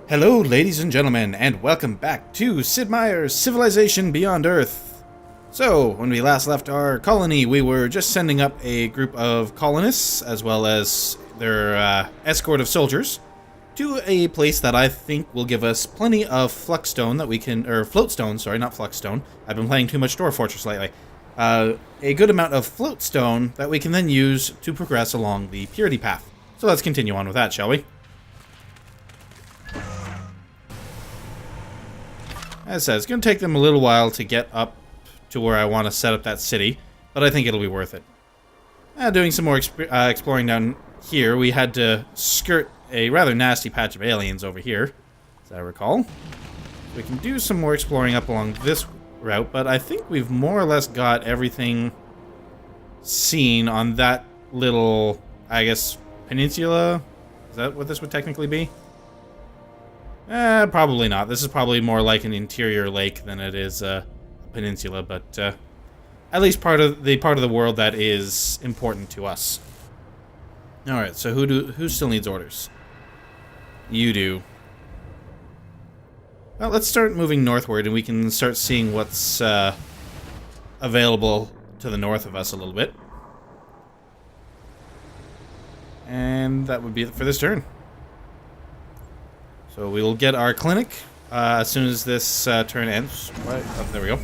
Hello, ladies and gentlemen, and welcome back to Sid Meier's Civilization Beyond Earth. So, when we last left our colony, we were just sending up a group of colonists, as well as their escort of soldiers, to a place that I think will give us plenty of floatstone that we can, floatstone, sorry, not fluxstone. I've been playing too much Dwarf Fortress lately. A good amount of floatstone that we can then use to progress along the purity path. So let's continue on with that, shall we? As I said, it's going to take them a little while to get up to where I want to set up that city, but I think it'll be worth it. Doing some more exploring down here, we had to skirt a rather nasty patch of aliens over here, as I recall. We can do some more exploring up along this route, but I think we've more or less got everything seen on that little, I guess, peninsula? Is that what this would technically be? Probably not. This is probably more like an interior lake than it is a peninsula, but at least part of the world that is important to us. All right, so who still needs orders? You do. Well, let's start moving northward, and we can start seeing what's available to the north of us a little bit. And that would be it for this turn. So we will get our clinic as soon as this turn ends. Right, oh, there we go.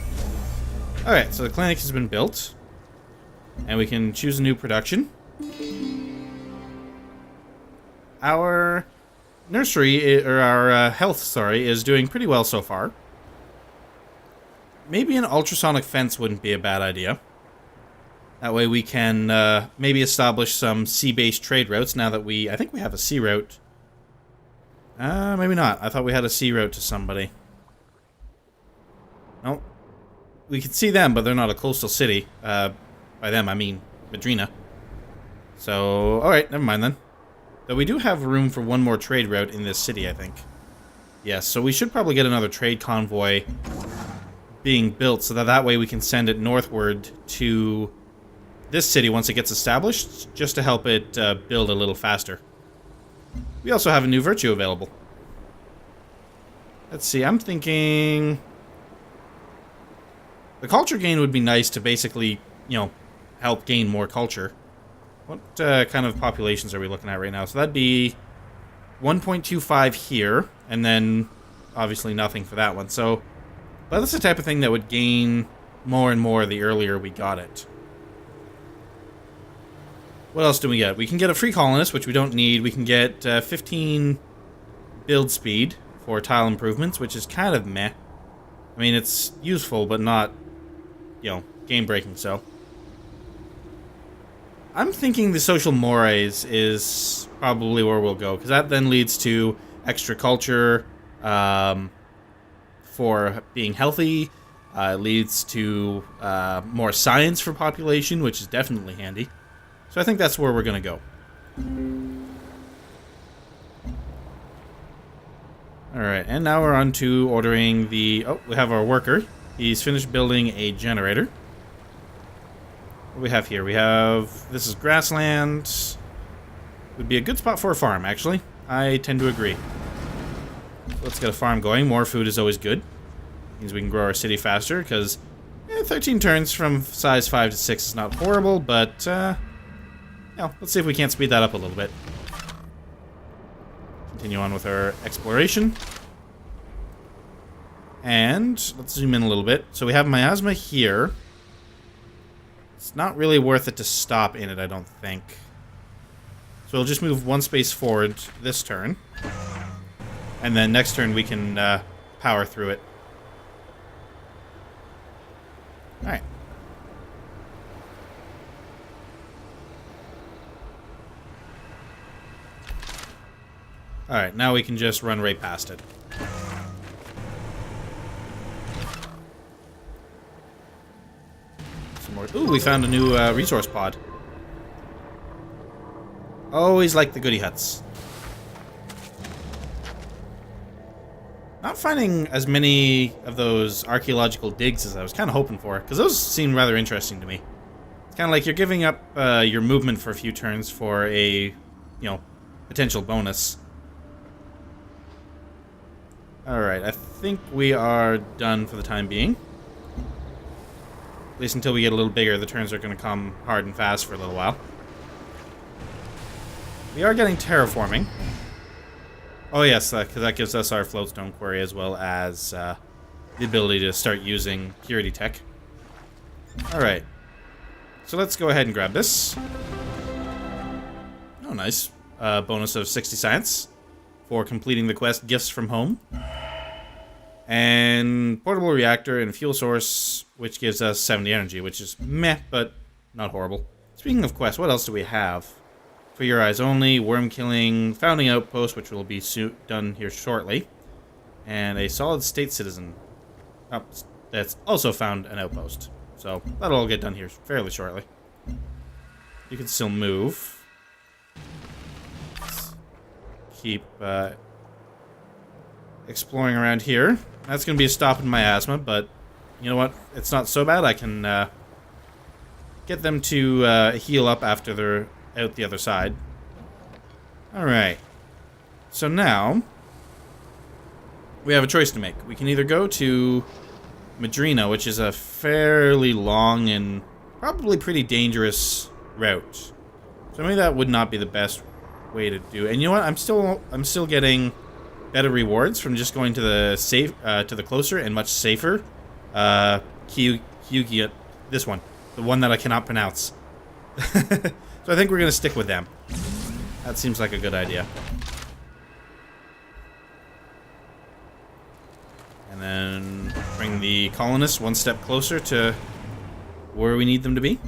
Alright, so the clinic has been built. And we can choose a new production. Our nursery, or our health, sorry, is doing pretty well so far. Maybe an ultrasonic fence wouldn't be a bad idea. That way we can maybe establish some sea-based trade routes now that I think we have a sea route. Maybe not. I thought we had a sea route to somebody. No. We can see them, but they're not a coastal city. By them, I mean Madrina. So, alright, never mind then. Though we do have room for one more trade route in this city, I think. Yes, so we should probably get another trade convoy being built, so that way we can send it northward to this city once it gets established, just to help it build a little faster. We also have a new virtue available. Let's see, I'm thinking the culture gain would be nice to basically, help gain more culture. What kind of populations are we looking at right now? So that'd be 1.25 here, and then obviously nothing for that one. So, but that's the type of thing that would gain more and more the earlier we got it. What else do we get? We can get a free colonist, which we don't need. We can get 15 build speed for tile improvements, which is kind of meh. I mean, it's useful, but not, game-breaking, so. I'm thinking the social mores is probably where we'll go, because that then leads to extra culture for being healthy. Leads to more science for population, which is definitely handy. So I think that's where we're going to go. Alright, and now we're on to ordering the... Oh, we have our worker. He's finished building a generator. What do we have here? We have... This is grassland. Would be a good spot for a farm, actually. I tend to agree. Let's get a farm going. More food is always good. Means we can grow our city faster, because 13 turns from size 5 to 6 is not horrible, but... let's see if we can't speed that up a little bit. Continue on with our exploration. And let's zoom in a little bit. So we have miasma here. It's not really worth it to stop in it, I don't think. So we'll just move one space forward this turn. And then next turn we can power through it. Alright. Alright, now we can just run right past it. Some more. Ooh, we found a new resource pod. Always like the goodie huts. Not finding as many of those archaeological digs as I was kind of hoping for, because those seem rather interesting to me. It's kind of like you're giving up your movement for a few turns for a, potential bonus. Alright, I think we are done for the time being. At least until we get a little bigger, the turns are going to come hard and fast for a little while. We are getting terraforming. Oh yes, because that gives us our floatstone quarry as well as the ability to start using purity tech. Alright. So let's go ahead and grab this. Oh, nice. Bonus of 60 science for completing the quest Gifts from Home. And portable reactor and fuel source, which gives us 70 energy, which is meh, but not horrible. Speaking of quests, what else do we have? For Your Eyes Only, worm killing, founding outpost, which will be done here shortly, and a solid state citizen. Oh, that's also found an outpost. So that'll all get done here fairly shortly. You can still move. Let's keep exploring around here. That's going to be a stop in miasma, but you know what? It's not so bad. I can get them to heal up after they're out the other side. Alright. So now we have a choice to make. We can either go to Madrina, which is a fairly long and probably pretty dangerous route. So maybe that would not be the best way to do it. And you know what? I'm still getting better rewards from just going to the closer and much safer Kyugia, this one, the one that I cannot pronounce. So I think we're gonna stick with them. That seems like a good idea. And then bring the colonists one step closer to where we need them to be.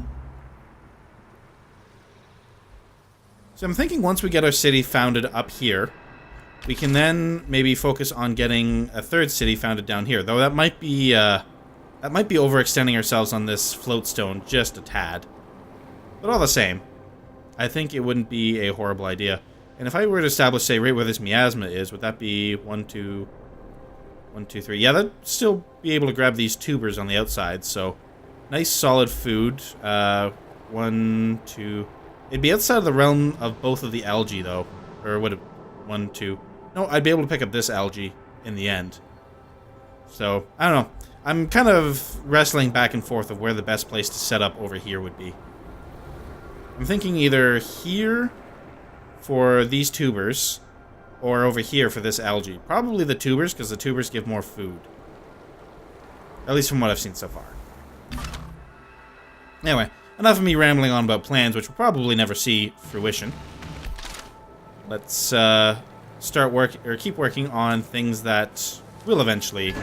So I'm thinking once we get our city founded up here, we can then maybe focus on getting a third city founded down here. Though that might be overextending ourselves on this floatstone just a tad. But all the same, I think it wouldn't be a horrible idea. And if I were to establish, say, right where this miasma is, would that be 1, 2, 1, 2, 3? Yeah, that'd still be able to grab these tubers on the outside. So, nice solid food. 1, 2. It'd be outside of the realm of both of the algae, though. Or would it? 1, 2. No, I'd be able to pick up this algae in the end. So, I don't know. I'm kind of wrestling back and forth of where the best place to set up over here would be. I'm thinking either here for these tubers, or over here for this algae. Probably the tubers, because the tubers give more food. At least from what I've seen so far. Anyway, enough of me rambling on about plans, which we'll probably never see fruition. Let's keep working on things that will eventually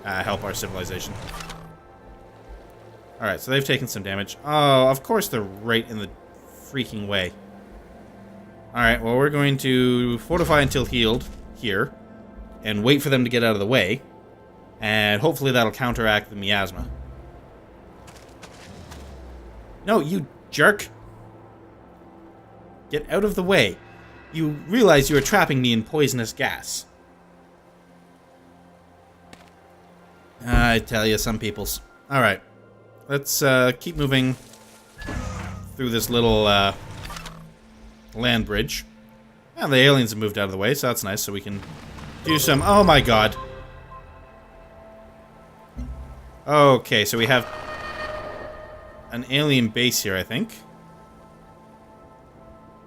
help our civilization. Alright, so they've taken some damage. Oh, of course they're right in the freaking way. Alright, well we're going to fortify until healed here, and wait for them to get out of the way, and hopefully that'll counteract the miasma. No, you jerk! Get out of the way. You realize you are trapping me in poisonous gas. I tell you, some peoples. Alright. Let's keep moving through this little land bridge. Yeah, the aliens have moved out of the way, so that's nice. So we can do some... Oh my god. Okay, so we have an alien base here, I think.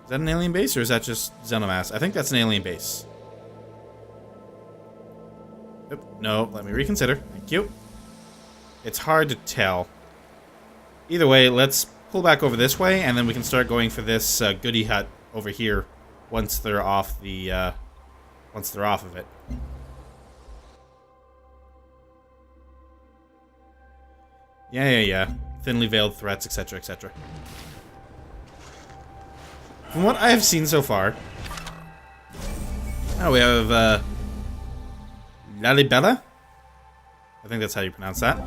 Is that an alien base, or is that just Xenomass? I think that's an alien base. Oop, no, let me reconsider. Thank you. It's hard to tell. Either way, let's pull back over this way, and then we can start going for this goodie hut over here once they're off the once they're off of it. Yeah. Thinly veiled threats, etc., etc. From what I have seen so far, oh, we have Lalibela? I think that's how you pronounce that.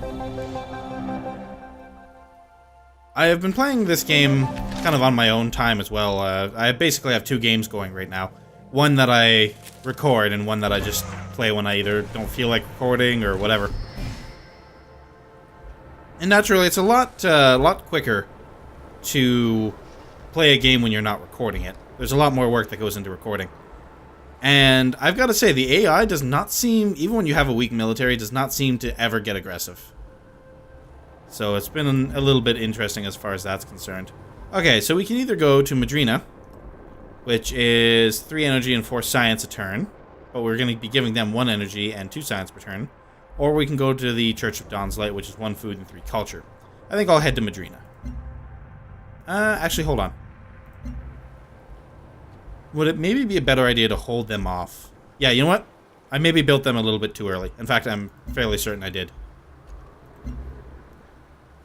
I have been playing this game kind of on my own time as well. I basically have 2 games going right now. One that I record and one that I just play when I either don't feel like recording or whatever. And naturally, it's a lot quicker to play a game when you're not recording it. There's a lot more work that goes into recording. And I've got to say, the AI does not seem, even when you have a weak military, does not seem to ever get aggressive. So it's been a little bit interesting as far as that's concerned. Okay, so we can either go to Madrina, which is 3 energy and 4 science a turn, but we're going to be giving them 1 energy and 2 science per turn. Or we can go to the Church of Dawn's Light, which is 1 food and 3 culture. I think I'll head to Madrina. Actually, hold on. Would it maybe be a better idea to hold them off? Yeah, you know what? I maybe built them a little bit too early. In fact, I'm fairly certain I did.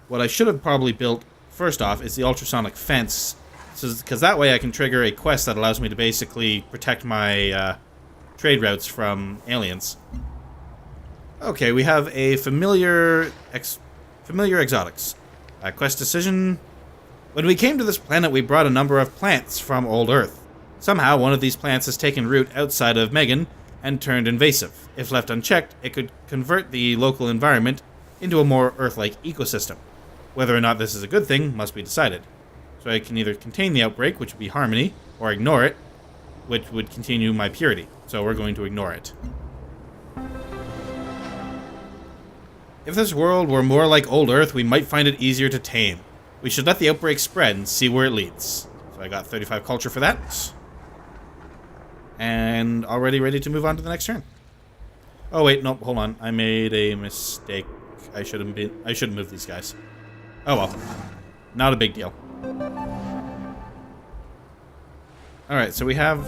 What I should have probably built, first off, is the ultrasonic fence. Because that way I can trigger a quest that allows me to basically protect my trade routes from aliens. Okay, we have a familiar exotics. Quest decision. When we came to this planet, we brought a number of plants from old Earth. Somehow, one of these plants has taken root outside of Megan and turned invasive. If left unchecked, it could convert the local environment into a more Earth-like ecosystem. Whether or not this is a good thing must be decided. So I can either contain the outbreak, which would be harmony, or ignore it, which would continue my purity. So we're going to ignore it. If this world were more like old Earth, we might find it easier to tame. We should let the outbreak spread and see where it leads. So I got 35 culture for that. And already ready to move on to the next turn. Oh wait, nope, hold on. I made a mistake. I shouldn't move these guys. Oh well. Not a big deal. Alright, so we have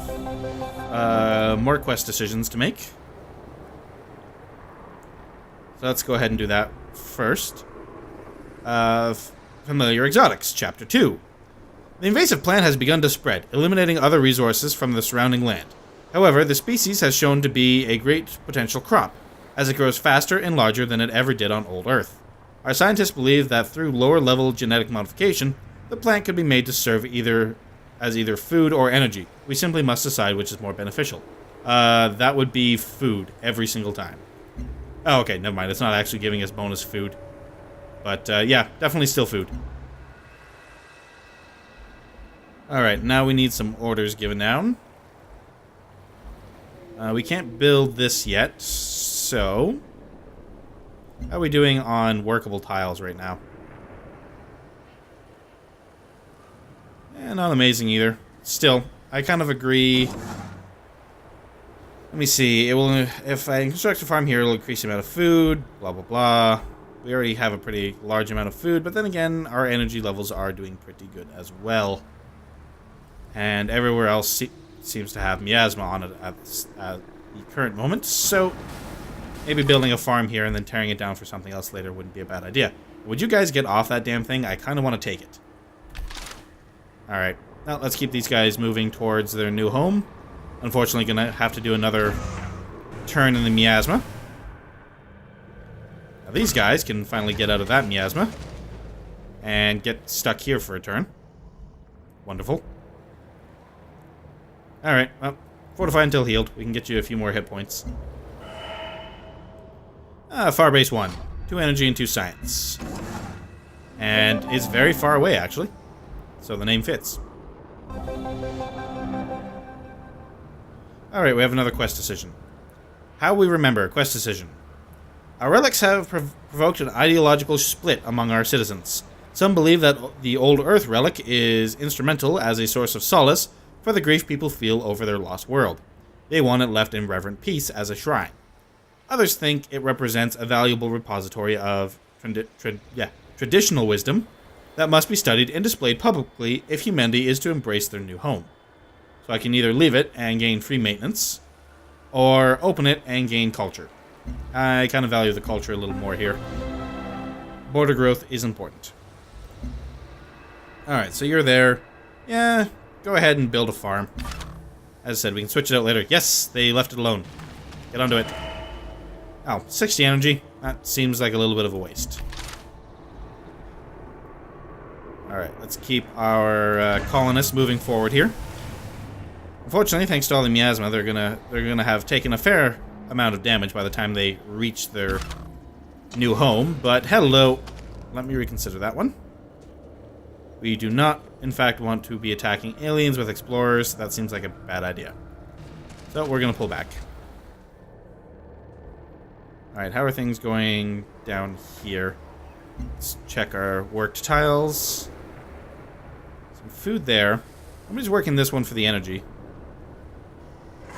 more quest decisions to make. So let's go ahead and do that first. Familiar Exotics, Chapter 2. The invasive plant has begun to spread, eliminating other resources from the surrounding land. However, the species has shown to be a great potential crop, as it grows faster and larger than it ever did on old Earth. Our scientists believe that through lower-level genetic modification, the plant could be made to serve either food or energy. We simply must decide which is more beneficial. That would be food every single time. Oh, okay, never mind. It's not actually giving us bonus food. But, yeah, definitely still food. Alright, now we need some orders given down. We can't build this yet, so... How are we doing on workable tiles right now? Not amazing either. Still, I kind of agree. Let me see. It will, if I construct a farm here, it'll increase the amount of food, blah, blah, blah. We already have a pretty large amount of food, but then again, our energy levels are doing pretty good as well. And everywhere else seems to have miasma on it at the current moment, so maybe building a farm here and then tearing it down for something else later wouldn't be a bad idea. Would you guys get off that damn thing? I kind of want to take it. Alright, now let's keep these guys moving towards their new home. Unfortunately, gonna have to do another turn in the miasma. Now these guys can finally get out of that miasma and get stuck here for a turn. Wonderful. Alright, well, fortify until healed. We can get you a few more hit points. Far base 1. 2 energy and 2 science. And it's very far away, actually. So the name fits. Alright, we have another quest decision. How we remember, quest decision. Our relics have provoked an ideological split among our citizens. Some believe that the old Earth relic is instrumental as a source of solace for the grief people feel over their lost world. They want it left in reverent peace as a shrine. Others think it represents a valuable repository of traditional wisdom that must be studied and displayed publicly if humanity is to embrace their new home. So I can either leave it and gain free maintenance, or open it and gain culture. I kind of value the culture a little more here. Border growth is important. Alright, so you're there. Yeah, go ahead and build a farm. As I said, we can switch it out later. Yes, they left it alone. Get onto it. Oh, 60 energy. That seems like a little bit of a waste. Alright, let's keep our colonists moving forward here. Unfortunately, thanks to all the miasma, they're gonna have taken a fair amount of damage by the time they reach their new home. But hello, let me reconsider that one. We do not, in fact, want to be attacking aliens with explorers. That seems like a bad idea. So we're going to pull back. Alright, how are things going down here? Let's check our worked tiles. Some food there. Somebody's working this one for the energy.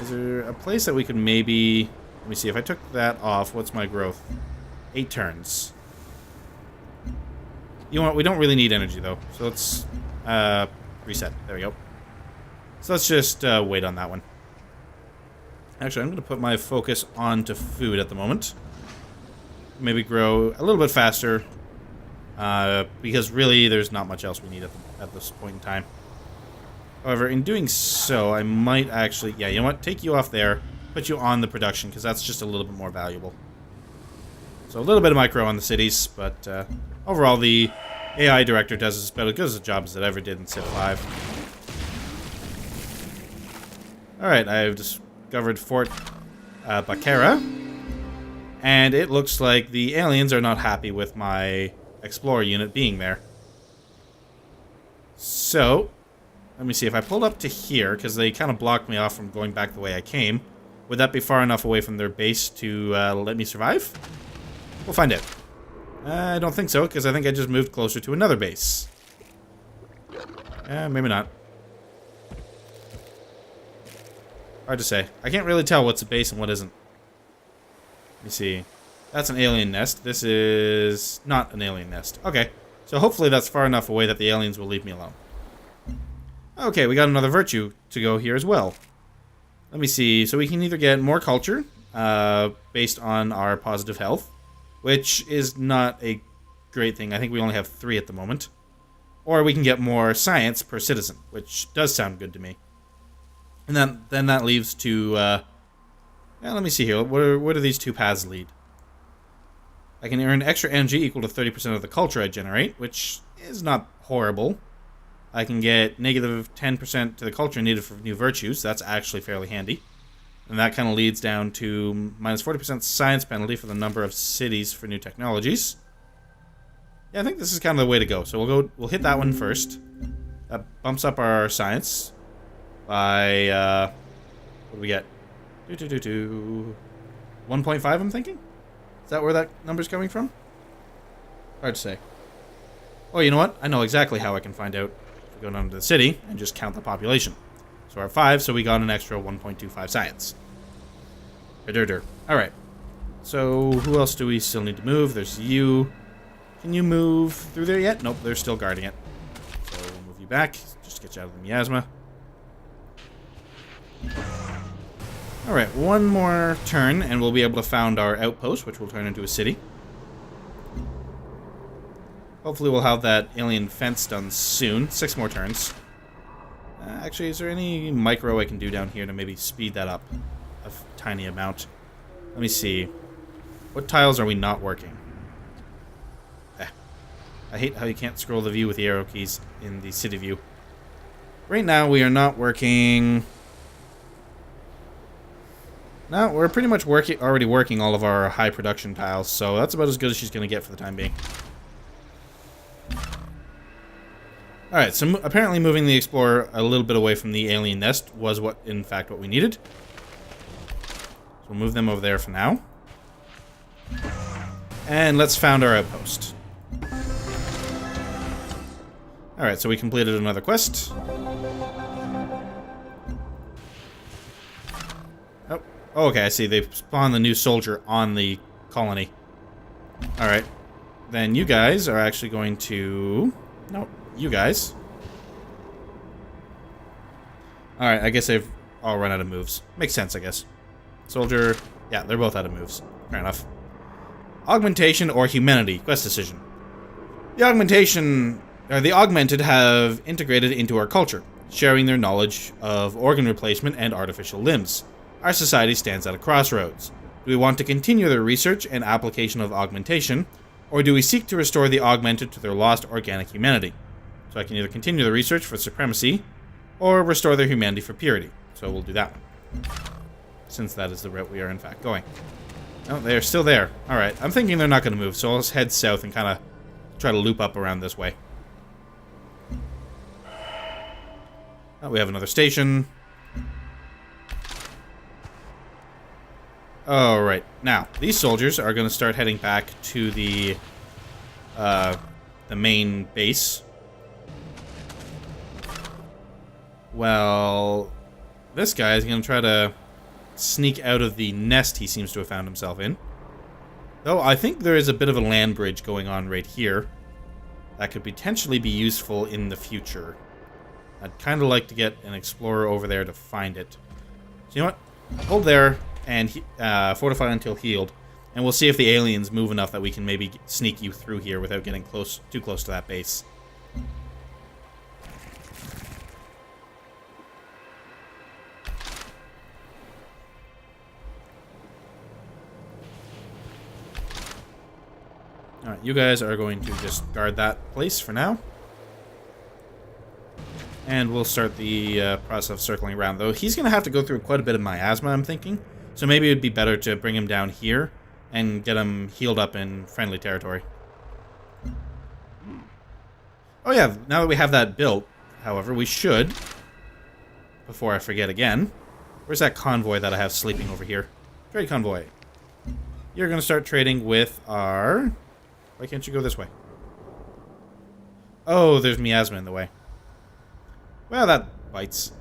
Is there a place that we could maybe... Let me see, if I took that off, what's my growth? 8 turns. You know what, we don't really need energy though. So let's reset. There we go. So let's just wait on that one. Actually, I'm going to put my focus onto food at the moment. Maybe grow a little bit faster. Because really, there's not much else we need at this point in time. However, in doing so, I might actually... Yeah, you know what? Take you off there. Put you on the production, because that's just a little bit more valuable. So a little bit of micro on the cities, but overall, the AI director does as good a job as it ever did in Civ 5. Alright, I've discovered Fort Bakera. And it looks like the aliens are not happy with my explorer unit being there. So, let me see. If I pulled up to here, because they kind of blocked me off from going back the way I came, would that be far enough away from their base to let me survive? We'll find out. I don't think so, because I think I just moved closer to another base. Maybe not. Hard to say. I can't really tell what's a base and what isn't. Let me see. That's an alien nest. This is not an alien nest. Okay. So hopefully that's far enough away that the aliens will leave me alone. Okay, we got another virtue to go here as well. Let me see. So we can either get more culture, based on our positive health, which is not a great thing. I think we only have 3 at the moment. Or we can get more science per citizen, which does sound good to me. And then that leaves to... yeah, let me see here. Where do these 2 paths lead? I can earn extra energy equal to 30% of the culture I generate, which is not horrible. I can get negative 10% to the culture needed for new virtues. That's actually fairly handy. And that kind of leads down to minus 40% science penalty for the number of cities for new technologies. Yeah, I think this is kind of the way to go. So we'll hit that one first. That bumps up our science by, what do we get? 1.5, I'm thinking? Is that where that number's coming from? Hard to say. Oh, you know what? I know exactly how I can find out. If we go down to the city and just count the population. So we're 5, so we got an extra 1.25 science. Alright. So, who else do we still need to move? There's you. Can you move through there yet? Nope, they're still guarding it. So, we'll move you back. Just get you out of the miasma. Alright, one more turn, and we'll be able to found our outpost, which will turn into a city. Hopefully we'll have that alien fence done soon. 6 more turns. Actually, is there any micro I can do down here to maybe speed that up a tiny amount? Let me see. What tiles are we not working? I hate how you can't scroll the view with the arrow keys in the city view. Right now, we are not working... No, we're pretty much already working all of our high production tiles, so that's about as good as she's going to get for the time being. Alright, so apparently moving the Explorer a little bit away from the alien nest was in fact what we needed. So we'll move them over there for now. And let's found our outpost. Alright, so we completed another quest. Oh, okay, I see. They've spawned the new soldier on the colony. Alright. Then you guys are actually going to... Nope, you guys. Alright, I guess they've all run out of moves. Makes sense, I guess. Soldier... Yeah, they're both out of moves. Fair enough. Augmentation or humanity? Quest decision. The augmented have integrated into our culture, sharing their knowledge of organ replacement and artificial limbs. Our society stands at a crossroads. Do we want to continue their research and application of augmentation, or do we seek to restore the augmented to their lost organic humanity? So I can either continue the research for supremacy, or restore their humanity for purity. So we'll do that one. Since that is the route we are in fact going. Oh, they are still there. Alright, I'm thinking they're not going to move, so let's head south and kind of try to loop up around this way. Oh, we have another station. Alright, now, these soldiers are going to start heading back to the main base. Well, this guy is going to try to sneak out of the nest he seems to have found himself in. Though, I think there is a bit of a land bridge going on right here that could potentially be useful in the future. I'd kind of like to get an explorer over there to find it. So, you know what? Hold there and fortify until healed. And we'll see if the aliens move enough that we can maybe sneak you through here without getting too close to that base. Alright, you guys are going to just guard that place for now. And we'll start the process of circling around. Though he's going to have to go through quite a bit of miasma, I'm thinking. So maybe it would be better to bring him down here and get him healed up in friendly territory. Oh yeah, now that we have that built, however, we should, before I forget again, where's that convoy that I have sleeping over here? Trade convoy. You're going to start trading with our... Why can't you go this way? Oh, there's miasma in the way. Well, that bites.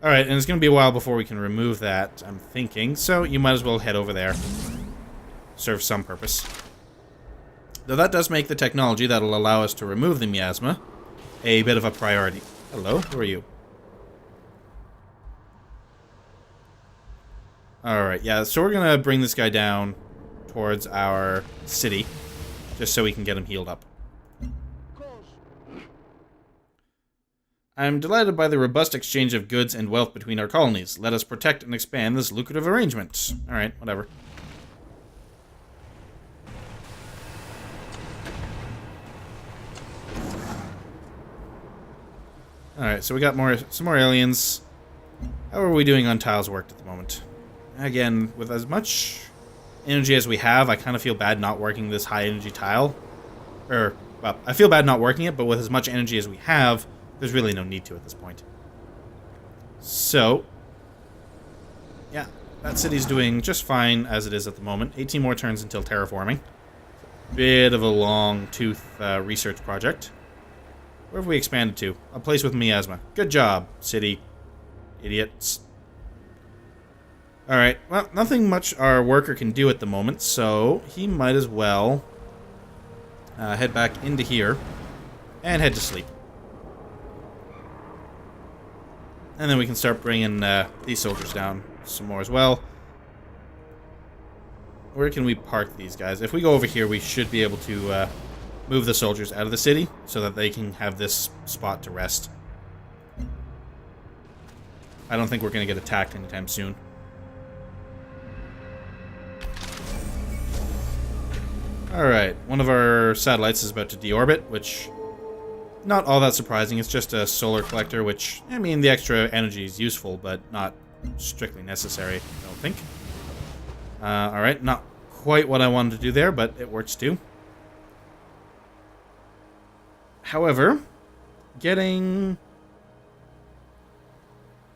Alright, and it's going to be a while before we can remove that, I'm thinking. So you might as well head over there. Serve some purpose. Though that does make the technology that'll allow us to remove the miasma a bit of a priority. Hello, who are you? Alright, yeah, so we're going to bring this guy down towards our city, just so we can get him healed up. I'm delighted by the robust exchange of goods and wealth between our colonies. Let us protect and expand this lucrative arrangement. Alright, whatever. Alright, so we got some more aliens. How are we doing on tiles worked at the moment? Again, with as much energy as we have, I kind of feel bad not working this high energy tile. Well, I feel bad not working it, but with as much energy as we have, there's really no need to at this point. So, yeah, that city's doing just fine as it is at the moment. 18 more turns until terraforming. Bit of a long tooth research project. Where have we expanded to? A place with miasma. Good job, city idiots. Alright, well, nothing much our worker can do at the moment, so he might as well head back into here and head to sleep. And then we can start bringing these soldiers down some more as well. Where can we park these guys? If we go over here, we should be able to move the soldiers out of the city so that they can have this spot to rest. I don't think we're going to get attacked anytime soon. Alright, one of our satellites is about to deorbit, which... not all that surprising. It's just a solar collector, which, I mean, the extra energy is useful, but not strictly necessary, I don't think. Alright, not quite what I wanted to do there, but it works too. However, getting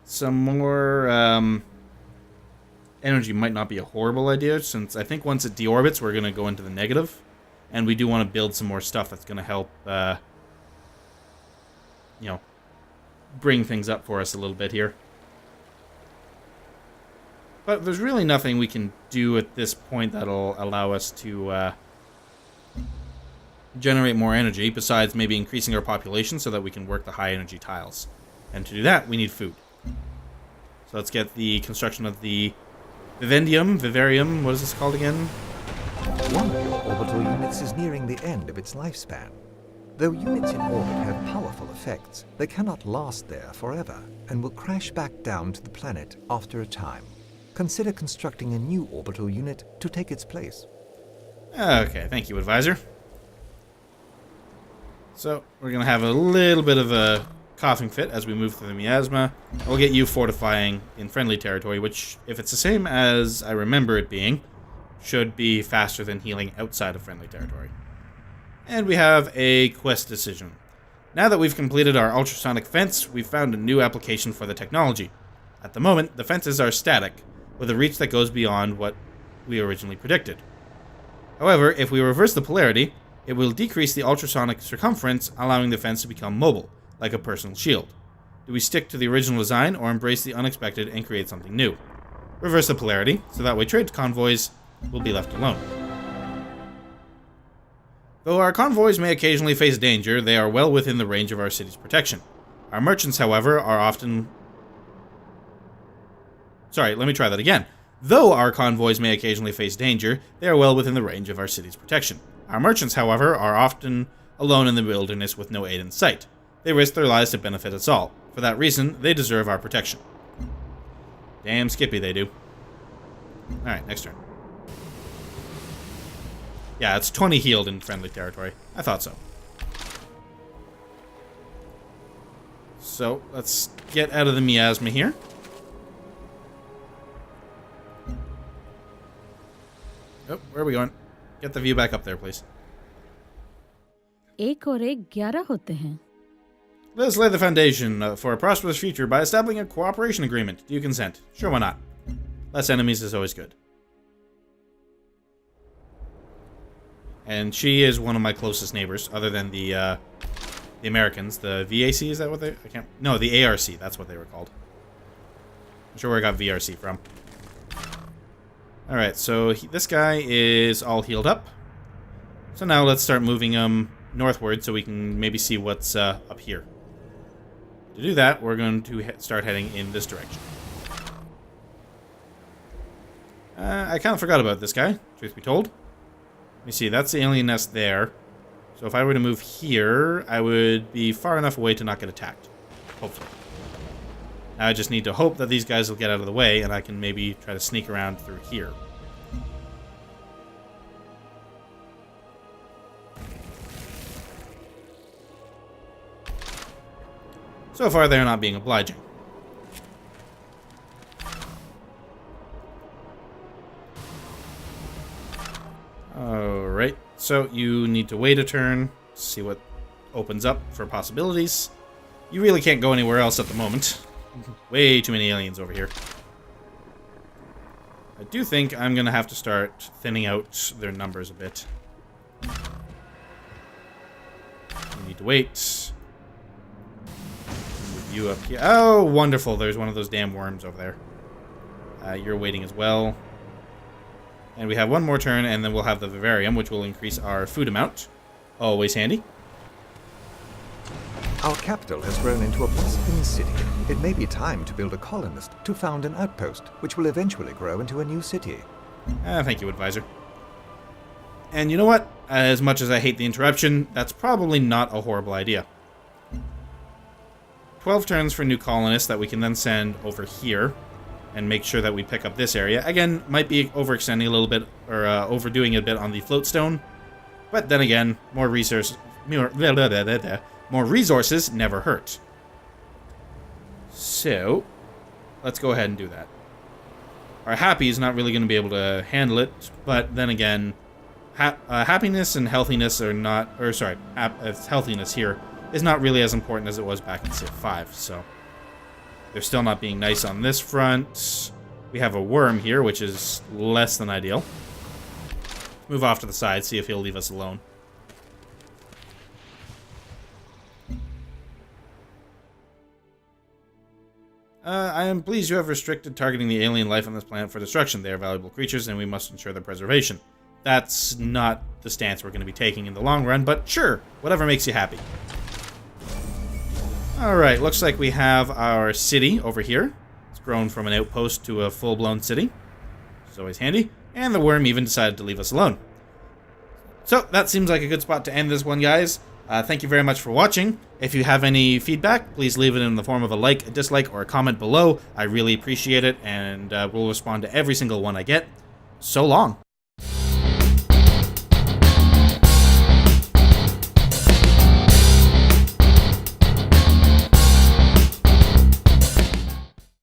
some more energy might not be a horrible idea, since I think once it deorbits, we're going to go into the negative, and we do want to build some more stuff that's going to help... you know, bring things up for us a little bit here. But there's really nothing we can do at this point that'll allow us to generate more energy, besides maybe increasing our population so that we can work the high energy tiles. And to do that, we need food. So let's get the construction of the Vivarium, what is this called again? One of your orbital units is nearing the end of its lifespan. Though units in orbit have powerful effects, they cannot last there forever and will crash back down to the planet after a time. Consider constructing a new orbital unit to take its place. Okay, thank you, advisor. So, we're going to have a little bit of a coughing fit as we move through the miasma. We'll get you fortifying in friendly territory, which, if it's the same as I remember it being, should be faster than healing outside of friendly territory. And we have a quest decision. Now that we've completed our ultrasonic fence, we've found a new application for the technology. At the moment, the fences are static, with a reach that goes beyond what we originally predicted. However, if we reverse the polarity, it will decrease the ultrasonic circumference, allowing the fence to become mobile, like a personal shield. Do we stick to the original design, or embrace the unexpected and create something new? Reverse the polarity, so that way trade convoys will be left alone. Though our convoys may occasionally face danger, they are well within the range of our city's protection. Our merchants, however, are often... Sorry, let me try that again. Though our convoys may occasionally face danger, they are well within the range of our city's protection. Our merchants, however, are often alone in the wilderness with no aid in sight. They risk their lives to benefit us all. For that reason, they deserve our protection. Damn skippy they do. Alright, next turn. Yeah, it's 20 healed in friendly territory. I thought so. So, let's get out of the miasma here. Oh, where are we going? Get the view back up there, please. एक और एक 11 होते हैं. Let's lay the foundation for a prosperous future by establishing a cooperation agreement. Do you consent? Sure, why not? Less enemies is always good. And she is one of my closest neighbors, other than the Americans. The VAC, is that what they... I can't... No, the ARC, that's what they were called. I'm sure where I got VRC from. Alright, so this guy is all healed up. So now let's start moving northward so we can maybe see what's up here. To do that, we're going to start heading in this direction. I kind of forgot about this guy, truth be told. Let me see, that's the alien nest there. So if I were to move here, I would be far enough away to not get attacked. Hopefully. Now I just need to hope that these guys will get out of the way and I can maybe try to sneak around through here. So far, they're not being obliging. Alright, so you need to wait a turn, see what opens up for possibilities. You really can't go anywhere else at the moment. Way too many aliens over here. I do think I'm going to have to start thinning out their numbers a bit. You need to wait. You up here. Oh, wonderful. There's one of those damn worms over there. You're waiting as well. And we have one more turn, and then we'll have the vivarium, which will increase our food amount. Always handy. Our capital has grown into a bustling city. It may be time to build a colonist to found an outpost, which will eventually grow into a new city. Thank you, advisor. And you know what? As much as I hate the interruption, that's probably not a horrible idea. 12 turns for new colonists that we can then send over here and make sure that we pick up this area. Again, might be overextending a little bit, or overdoing it a bit on the floatstone. But then again, more resources never hurt. So, let's go ahead and do that. Our happy is not really going to be able to handle it, but then again, happiness and healthiness are not, or sorry, healthiness here is not really as important as it was back in Civ 5, so they're still not being nice on this front. We have a worm here, which is less than ideal. Move off to the side, see if he'll leave us alone. I am pleased you have restricted targeting the alien life on this planet for destruction. They are valuable creatures, and we must ensure their preservation. That's not the stance we're going to be taking in the long run, but sure, whatever makes you happy. Alright, looks like we have our city over here. It's grown from an outpost to a full-blown city, which is always handy. And the worm even decided to leave us alone. So, that seems like a good spot to end this one, guys. Thank you very much for watching. If you have any feedback, please leave it in the form of a like, a dislike, or a comment below. I really appreciate it, and we'll respond to every single one I get. So long.